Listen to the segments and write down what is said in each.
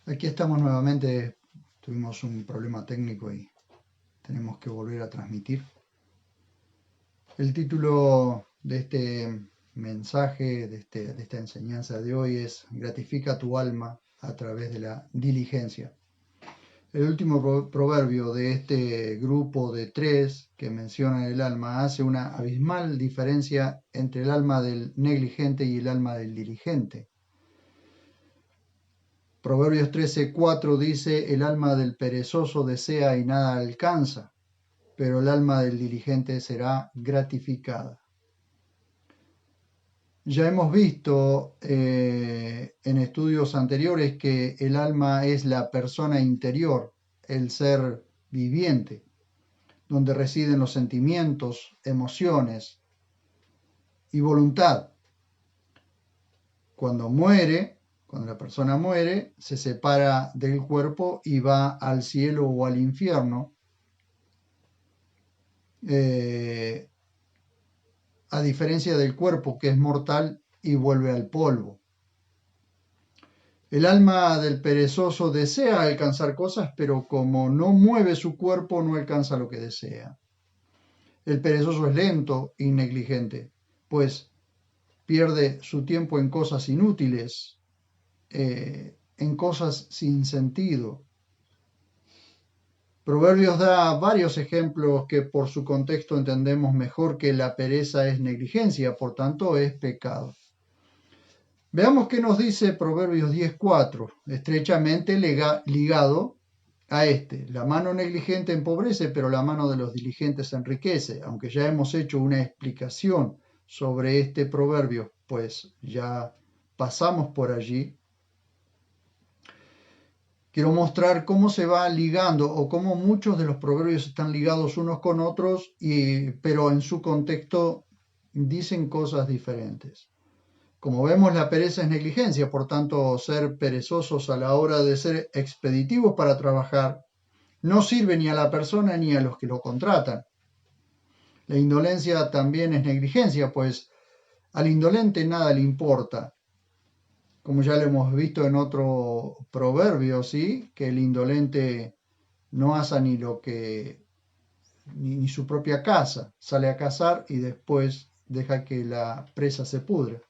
Aquí estamos nuevamente. Tuvimos un problema técnico y tenemos que volver a transmitir. El título de este mensaje, de esta enseñanza de hoy es Gratifica tu alma a través de la diligencia. El último proverbio de este grupo de tres que menciona el alma hace una abismal diferencia entre el alma del negligente y el alma del diligente. Proverbios 13:4 dice, el alma del perezoso desea y nada alcanza, pero el alma del diligente será gratificada. Ya hemos visto en estudios anteriores que el alma es la persona interior, el ser viviente, donde residen los sentimientos, emociones y voluntad. Cuando la persona muere, se separa del cuerpo y va al cielo o al infierno, a diferencia del cuerpo que es mortal y vuelve al polvo. El alma del perezoso desea alcanzar cosas, pero como no mueve su cuerpo, no alcanza lo que desea. El perezoso es lento y negligente, pues pierde su tiempo en cosas inútiles, en cosas sin sentido. Proverbios da varios ejemplos que por su contexto entendemos mejor que la pereza es negligencia, por tanto es pecado. Veamos qué nos dice Proverbios 10:4, estrechamente ligado a este. La mano negligente empobrece, pero la mano de los diligentes enriquece. Aunque ya hemos hecho una explicación sobre este proverbio, pues ya pasamos por allí. Quiero mostrar cómo se va ligando o cómo muchos de los proverbios están ligados unos con otros, pero en su contexto dicen cosas diferentes. Como vemos, la pereza es negligencia, por tanto, ser perezosos a la hora de ser expeditivos para trabajar no sirve ni a la persona ni a los que lo contratan. La indolencia también es negligencia, pues al indolente nada le importa. Como ya lo hemos visto en otro proverbio, ¿sí? Que el indolente no asa ni su propia casa, sale a cazar y después deja que la presa se pudre.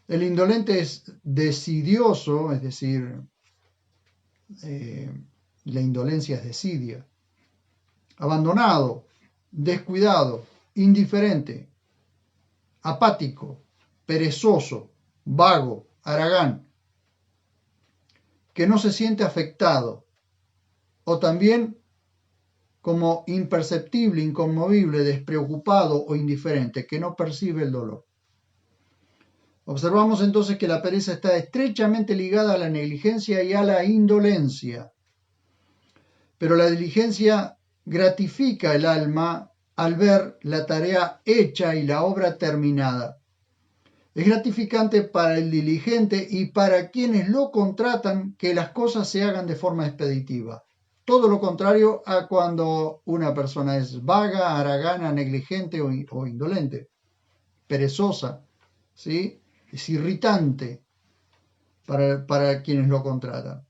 El indolente es desidioso, es decir, la indolencia es desidia, abandonado, descuidado, indiferente, apático, perezoso, vago, haragán, que no se siente afectado, o también como imperceptible, inconmovible, despreocupado o indiferente, que no percibe el dolor. Observamos entonces que la pereza está estrechamente ligada a la negligencia y a la indolencia. Pero la diligencia gratifica el alma al ver la tarea hecha y la obra terminada. Es gratificante para el diligente y para quienes lo contratan que las cosas se hagan de forma expeditiva. Todo lo contrario a cuando una persona es vaga, haragana, negligente o indolente, perezosa, ¿sí? Es irritante para quienes lo contratan.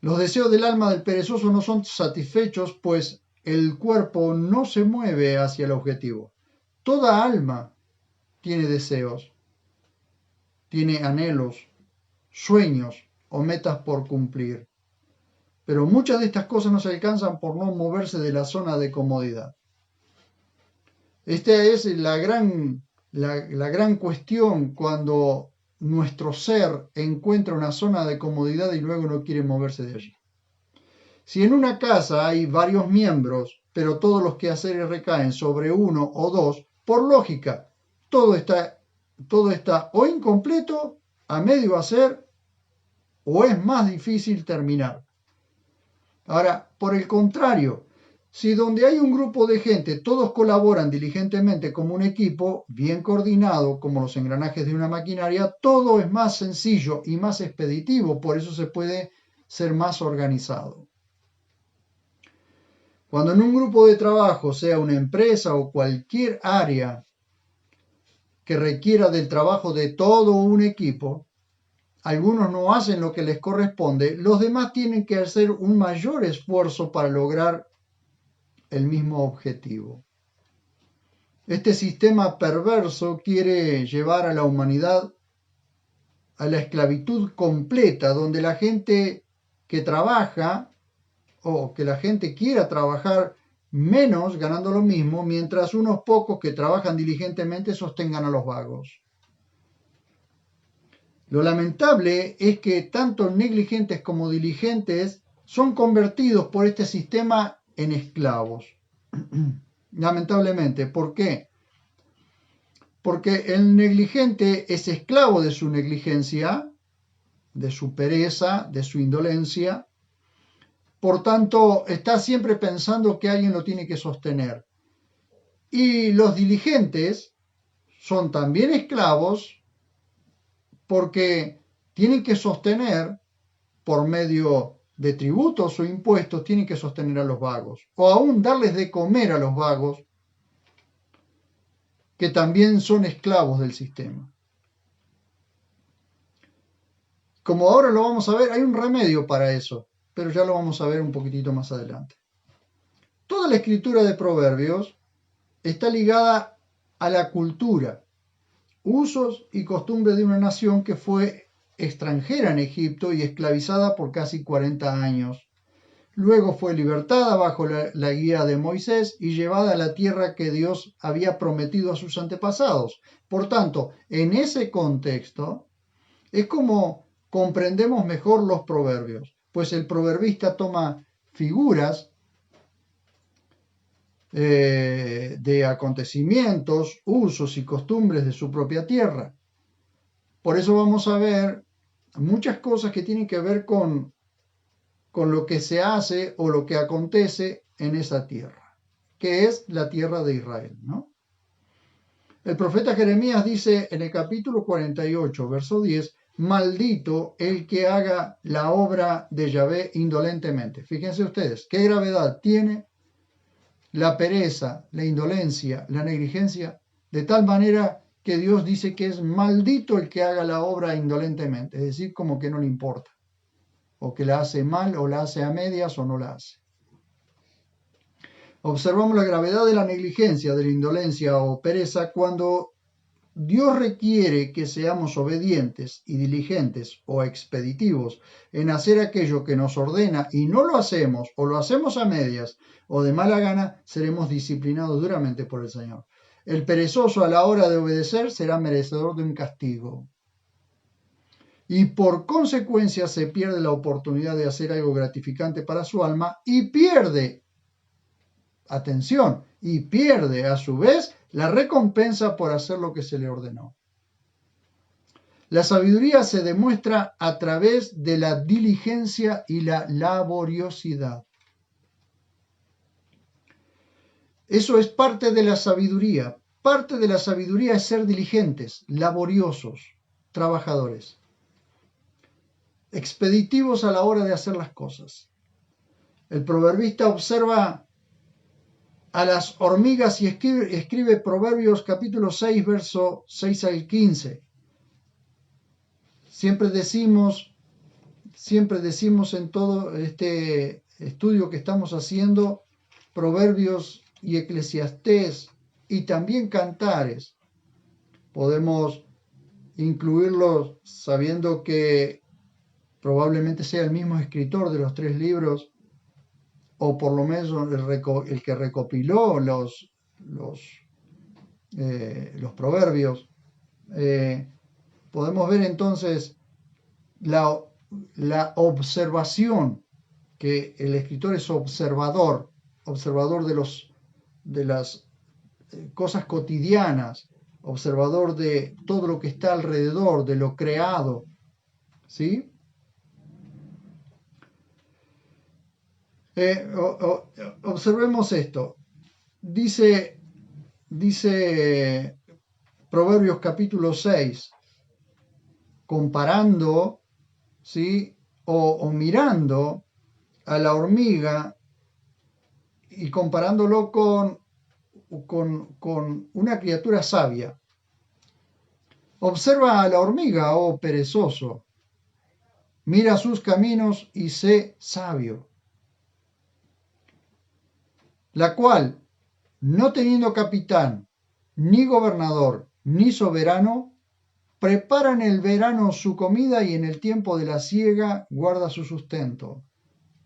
Los deseos del alma del perezoso no son satisfechos, pues el cuerpo no se mueve hacia el objetivo. Toda alma tiene deseos, tiene anhelos, sueños o metas por cumplir. Pero muchas de estas cosas no se alcanzan por no moverse de la zona de comodidad. Esta es la gran cuestión cuando nuestro ser encuentra una zona de comodidad y luego no quiere moverse de allí. Si en una casa hay varios miembros, pero todos los quehaceres recaen sobre uno o dos, por lógica, todo está o incompleto, a medio hacer, o es más difícil terminar. Ahora, por el contrario, si donde hay un grupo de gente todos colaboran diligentemente como un equipo, bien coordinado como los engranajes de una maquinaria, todo es más sencillo y más expeditivo, por eso se puede ser más organizado. Cuando en un grupo de trabajo, sea una empresa o cualquier área que requiera del trabajo de todo un equipo, algunos no hacen lo que les corresponde, los demás tienen que hacer un mayor esfuerzo para lograr el mismo objetivo. Este sistema perverso quiere llevar a la humanidad a la esclavitud completa, donde la gente que trabaja o que la gente quiera trabajar menos ganando lo mismo, mientras unos pocos que trabajan diligentemente sostengan a los vagos. Lo lamentable es que tanto negligentes como diligentes son convertidos por este sistema en esclavos. Lamentablemente, ¿por qué? Porque el negligente es esclavo de su negligencia, de su pereza, de su indolencia. Por tanto, está siempre pensando que alguien lo tiene que sostener. Y los diligentes son también esclavos porque tienen que sostener, por medio de tributos o impuestos, tienen que sostener a los vagos. O aún darles de comer a los vagos, que también son esclavos del sistema. Como ahora lo vamos a ver, hay un remedio para eso, pero ya lo vamos a ver un poquitito más adelante. Toda la escritura de Proverbios está ligada a la cultura, usos y costumbres de una nación que fue extranjera en Egipto y esclavizada por casi 40 años. Luego fue libertada bajo la guía de Moisés y llevada a la tierra que Dios había prometido a sus antepasados. Por tanto, en ese contexto, es como comprendemos mejor los proverbios, pues el proverbista toma figuras de acontecimientos, usos y costumbres de su propia tierra. Por eso vamos a ver muchas cosas que tienen que ver con lo que se hace o lo que acontece en esa tierra, que es la tierra de Israel, ¿no? El profeta Jeremías dice en el capítulo 48, verso 10, maldito el que haga la obra de Yahvé indolentemente. Fíjense ustedes, qué gravedad tiene la pereza, la indolencia, la negligencia, de tal manera que Dios dice que es maldito el que haga la obra indolentemente, es decir, como que no le importa, o que la hace mal, o la hace a medias, o no la hace. Observamos la gravedad de la negligencia, de la indolencia o pereza cuando Dios requiere que seamos obedientes y diligentes o expeditivos en hacer aquello que nos ordena y no lo hacemos o lo hacemos a medias o de mala gana, seremos disciplinados duramente por el Señor. El perezoso a la hora de obedecer será merecedor de un castigo. Y por consecuencia se pierde la oportunidad de hacer algo gratificante para su alma y pierde, atención, y pierde a su vez la recompensa por hacer lo que se le ordenó. La sabiduría se demuestra a través de la diligencia y la laboriosidad. Eso es parte de la sabiduría. Parte de la sabiduría es ser diligentes, laboriosos, trabajadores, expeditivos a la hora de hacer las cosas. El proverbista observa a las hormigas y escribe Proverbios capítulo 6, verso 6 al 15. Siempre decimos en todo este estudio que estamos haciendo, Proverbios y Eclesiastés y también Cantares. Podemos incluirlos sabiendo que probablemente sea el mismo escritor de los 3 libros, o por lo menos el que recopiló los proverbios. Podemos ver entonces la observación, que el escritor es observador de las cosas cotidianas, observador de todo lo que está alrededor, de lo creado, ¿sí? Observemos esto. Dice Proverbios capítulo 6, comparando, ¿sí? o mirando a la hormiga y comparándolo con una criatura sabia. Observa a la hormiga, oh perezoso, mira sus caminos y sé sabio. La cual, no teniendo capitán, ni gobernador, ni soberano, prepara en el verano su comida y en el tiempo de la siega guarda su sustento.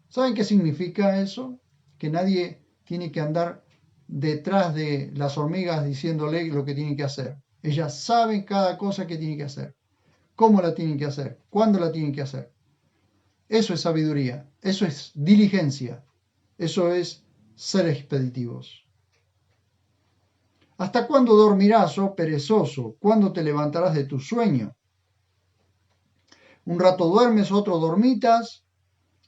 ¿Saben qué significa eso? Que nadie tiene que andar detrás de las hormigas diciéndole lo que tienen que hacer. Ellas saben cada cosa que tienen que hacer, cómo la tienen que hacer, cuándo la tienen que hacer. Eso es sabiduría, eso es diligencia, eso es ser expeditivos. ¿Hasta cuándo dormirás, oh perezoso? ¿Cuándo te levantarás de tu sueño? Un rato duermes, otro dormitas,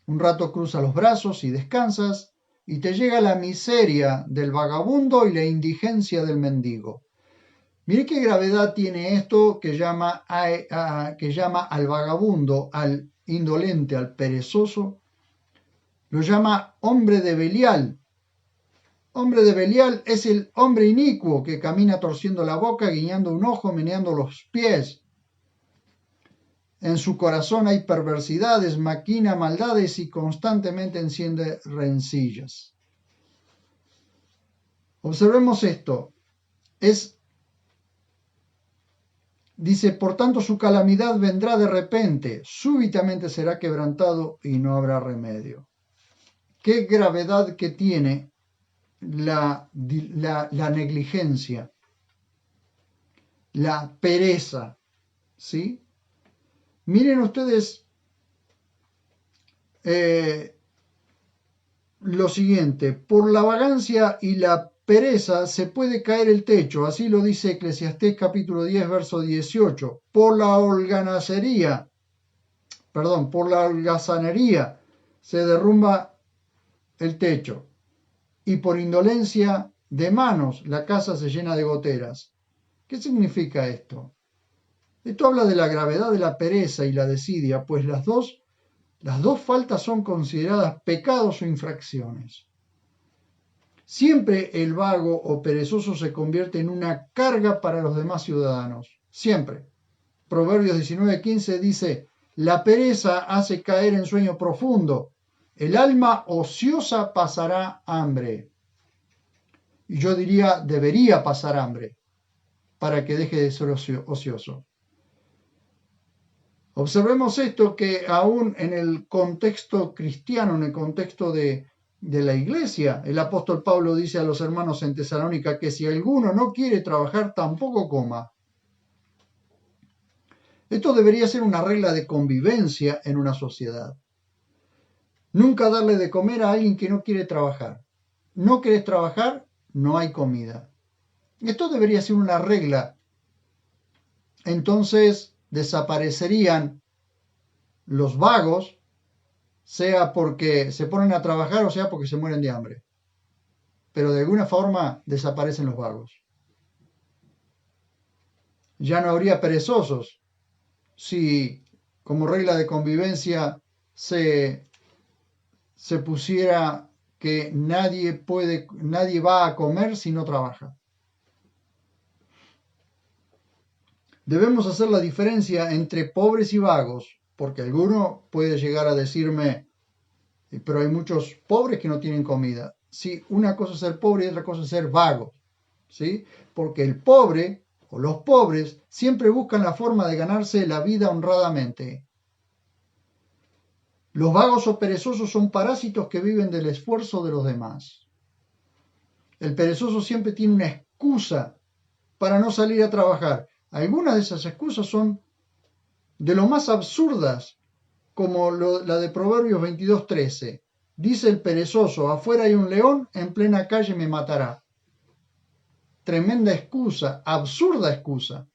un rato cruzas los brazos y descansas, y te llega la miseria del vagabundo y la indigencia del mendigo. Mire qué gravedad tiene esto que llama al vagabundo, al indolente, al perezoso, lo llama hombre de Belial. Hombre de Belial es el hombre inicuo que camina torciendo la boca, guiñando un ojo, meneando los pies. En su corazón hay perversidades, maquina maldades y constantemente enciende rencillas. Observemos esto. Dice, por tanto su calamidad vendrá de repente, súbitamente será quebrantado y no habrá remedio. Qué gravedad que tiene la negligencia, la pereza, ¿sí? Miren ustedes lo siguiente, por la vagancia y la pereza se puede caer el techo, así lo dice Eclesiastés capítulo 10, verso 18, por la holgazanería se derrumba el techo, y por indolencia de manos la casa se llena de goteras. ¿Qué significa esto? Esto habla de la gravedad de la pereza y la desidia, pues las dos faltas son consideradas pecados o infracciones. Siempre el vago o perezoso se convierte en una carga para los demás ciudadanos. Siempre. Proverbios 19:15 dice, la pereza hace caer en sueño profundo. El alma ociosa pasará hambre. Y yo diría, debería pasar hambre para que deje de ser ocioso. Observemos esto que aún en el contexto cristiano, en el contexto de la iglesia, el apóstol Pablo dice a los hermanos en Tesalónica que si alguno no quiere trabajar, tampoco coma. Esto debería ser una regla de convivencia en una sociedad. Nunca darle de comer a alguien que no quiere trabajar. No querés trabajar, no hay comida. Esto debería ser una regla. Entonces desaparecerían los vagos, sea porque se ponen a trabajar o sea porque se mueren de hambre. Pero de alguna forma desaparecen los vagos. Ya no habría perezosos si como regla de convivencia se pusiera que nadie va a comer si no trabaja. Debemos hacer la diferencia entre pobres y vagos, porque alguno puede llegar a decirme, pero hay muchos pobres que no tienen comida. Sí, una cosa es ser pobre y otra cosa es ser vago, ¿sí? Porque el pobre o los pobres siempre buscan la forma de ganarse la vida honradamente. Los vagos o perezosos son parásitos que viven del esfuerzo de los demás. El perezoso siempre tiene una excusa para no salir a trabajar. Algunas de esas excusas son de lo más absurdas, como la de Proverbios 22:13. Dice el perezoso, afuera hay un león, en plena calle me matará. Tremenda excusa, absurda excusa.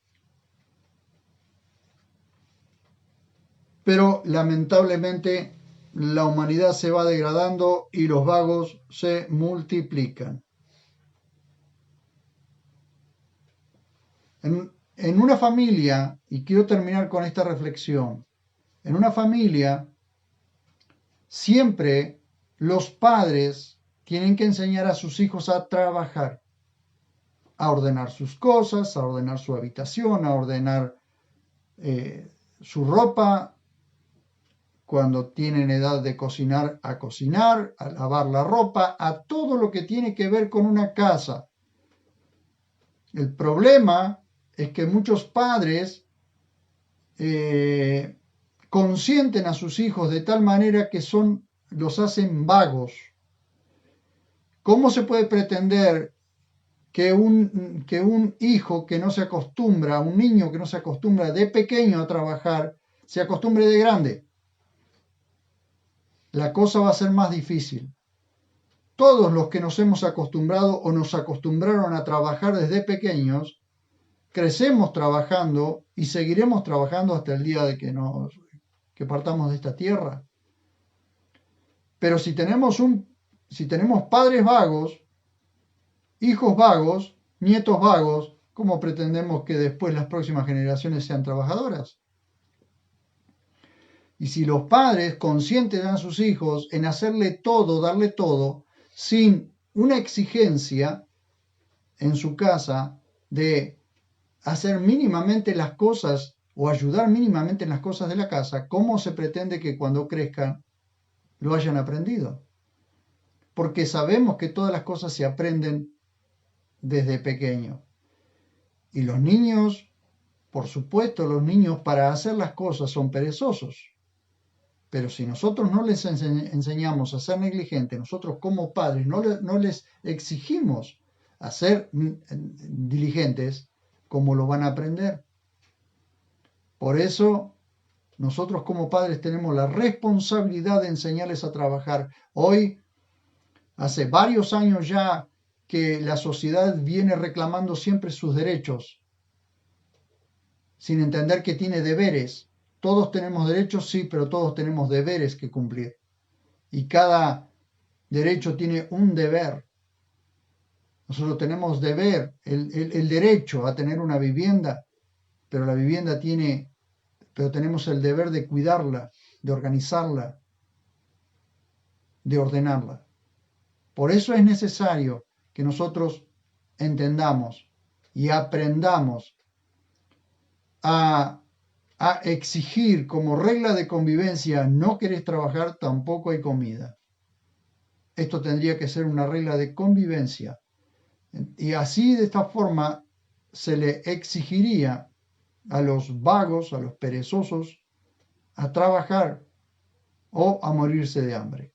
Pero lamentablemente la humanidad se va degradando y los vagos se multiplican. En una familia, y quiero terminar con esta reflexión, en una familia siempre los padres tienen que enseñar a sus hijos a trabajar, a ordenar sus cosas, a ordenar su habitación, a ordenar su ropa, cuando tienen edad de cocinar, a lavar la ropa, a todo lo que tiene que ver con una casa. El problema es que muchos padres consienten a sus hijos de tal manera que los hacen vagos. ¿Cómo se puede pretender que un hijo que no se acostumbra, un niño que no se acostumbra de pequeño a trabajar, se acostumbre de grande? La cosa va a ser más difícil. Todos los que nos hemos acostumbrado o nos acostumbraron a trabajar desde pequeños, crecemos trabajando y seguiremos trabajando hasta el día de que partamos de esta tierra. Pero si tenemos padres vagos, hijos vagos, nietos vagos, ¿cómo pretendemos que después las próximas generaciones sean trabajadoras? Y si los padres consienten a sus hijos en hacerle todo, darle todo, sin una exigencia en su casa de hacer mínimamente las cosas o ayudar mínimamente en las cosas de la casa, ¿cómo se pretende que cuando crezcan lo hayan aprendido? Porque sabemos que todas las cosas se aprenden desde pequeño. Y los niños, por supuesto, los niños para hacer las cosas son perezosos. Pero si nosotros no les enseñamos a ser negligentes, nosotros como padres no les exigimos a ser diligentes, ¿cómo lo van a aprender? Por eso, nosotros como padres tenemos la responsabilidad de enseñarles a trabajar. Hoy, hace varios años ya que la sociedad viene reclamando siempre sus derechos, sin entender que tiene deberes. Todos tenemos derechos, sí, pero todos tenemos deberes que cumplir. Y cada derecho tiene un deber. Nosotros tenemos el derecho a tener una vivienda, pero la vivienda pero tenemos el deber de cuidarla, de organizarla, de ordenarla. Por eso es necesario que nosotros entendamos y aprendamos a exigir como regla de convivencia: no querés trabajar, tampoco hay comida. Esto tendría que ser una regla de convivencia. Y así, de esta forma, se le exigiría a los vagos, a los perezosos, a trabajar o a morirse de hambre.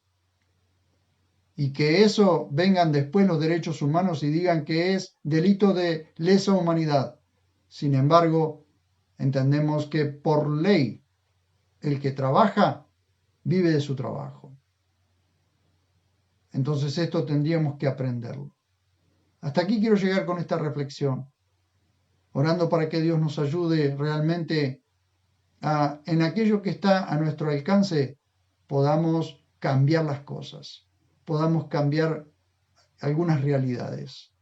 Y que eso vengan después los derechos humanos y digan que es delito de lesa humanidad. Sin embargo, entendemos que por ley el que trabaja vive de su trabajo. Entonces esto tendríamos que aprenderlo. Hasta aquí quiero llegar con esta reflexión, orando para que Dios nos ayude realmente en aquello que está a nuestro alcance, podamos cambiar las cosas, podamos cambiar algunas realidades.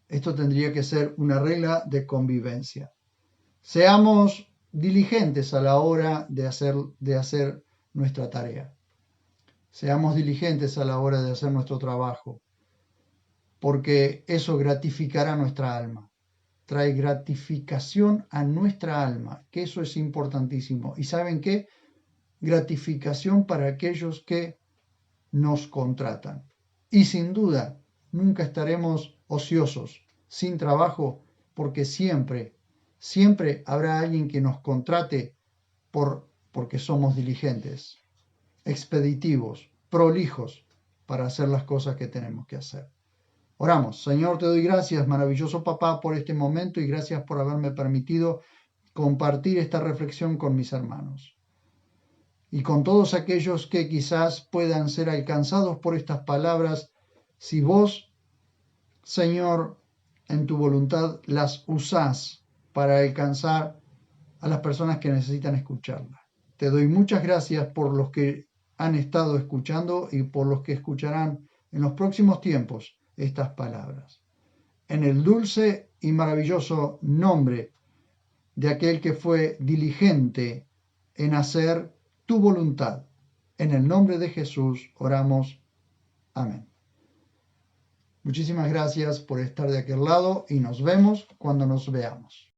Esto tendría que ser una regla de convivencia. Seamos diligentes a la hora de hacer nuestra tarea. Seamos diligentes a la hora de hacer nuestro trabajo, porque eso gratificará nuestra alma. Trae gratificación a nuestra alma, que eso es importantísimo. ¿Y saben qué? Gratificación para aquellos que nos contratan. Y sin duda, nunca estaremos ociosos, sin trabajo, porque siempre habrá alguien que nos contrate porque somos diligentes, expeditivos, prolijos para hacer las cosas que tenemos que hacer. Oramos. Señor, te doy gracias, maravilloso papá, por este momento y gracias por haberme permitido compartir esta reflexión con mis hermanos. Y con todos aquellos que quizás puedan ser alcanzados por estas palabras, si vos, Señor, en tu voluntad las usás para alcanzar a las personas que necesitan escucharla. Te doy muchas gracias por los que han estado escuchando y por los que escucharán en los próximos tiempos estas palabras. En el dulce y maravilloso nombre de aquel que fue diligente en hacer tu voluntad. En el nombre de Jesús oramos. Amén. Muchísimas gracias por estar de aquel lado y nos vemos cuando nos veamos.